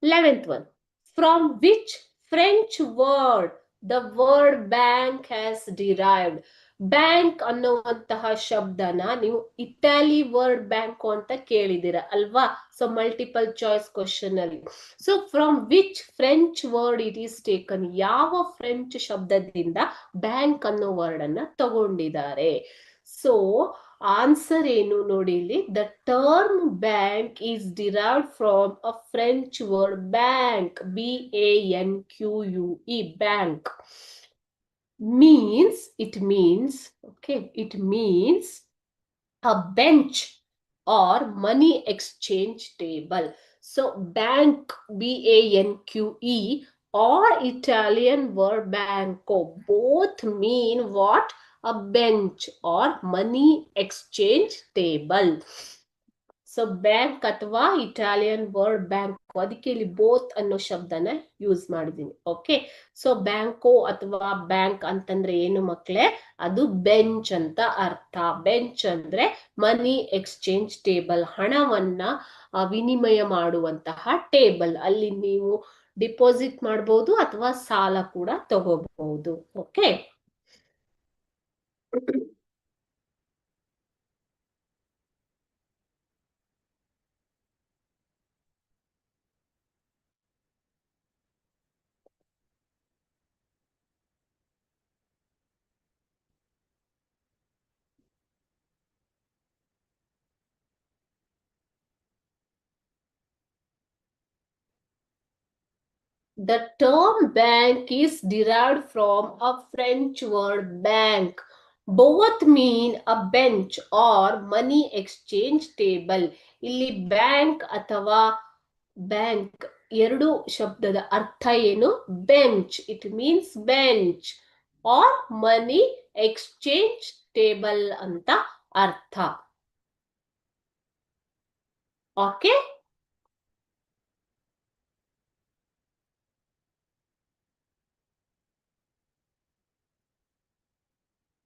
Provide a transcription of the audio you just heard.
11th one. From which French word the word bank has derived? Bank ಅನ್ನುವಂತಹ ಶಬ್ದನ ನೀವು Italy word bank ಅಂತ ಕೇಳಿದಿರ ಅಲ್ವಾ? So multiple choice question ಅಲ್ಲಿ. So from which French word it is taken? ಯಾವ French ಶಬ್ದದಿಂದ bank ಅನ್ನೋ word ಅನ್ನ ತಗೊಂಡಿದ್ದಾರೆ? ಸೊ ಆನ್ಸರ್ ಏನು ನೋಡಿ ಇಲ್ಲಿ. The term bank is derived from a French word bank, BANQUE, bank. It means a bench or money exchange table. So bank, BANQE, or Italian word banco, both mean what? A bench or money exchange table. So bank ಅಥವಾ Italian word bank, ಅದಕ್ಕೆ ಇಲ್ಲಿ both ಅನ್ನೋ ಶಬ್ದನ use ಮಾಡಿದೀನಿ. Okay, so ಬ್ಯಾಂಕೋ ಅಥವಾ bank ಅಂತಂದ್ರೆ ಏನು ಮಕ್ಕಳೇ? ಅದು ಬೆಂಚ್ ಅಂತ ಅರ್ಥ. ಬೆಂಚ್ ಅಂದ್ರೆ ಮನಿ ಎಕ್ಸ್ಚೇಂಜ್ ಟೇಬಲ್, ಹಣವನ್ನ ವಿನಿಮಯ ಮಾಡುವಂತಹ ಟೇಬಲ್. ಅಲ್ಲಿ ನೀವು ಡಿಪಾಸಿಟ್ ಮಾಡಬಹುದು ಅಥವಾ ಸಾಲ ಕೂಡ ತಗೋಬಹುದು. Okay, the term bank is derived from a French word bank. Both mean a bench or money exchange table. ಇಲ್ಲಿ ಬ್ಯಾಂಕ್ ಅಥವಾ ಬ್ಯಾಂಕ್ ಎರಡು ಶಬ್ದದ ಅರ್ಥ ಏನು? Bench, it means bench, or money exchange table ಅಂತ ಅರ್ಥ. ಓಕೆ.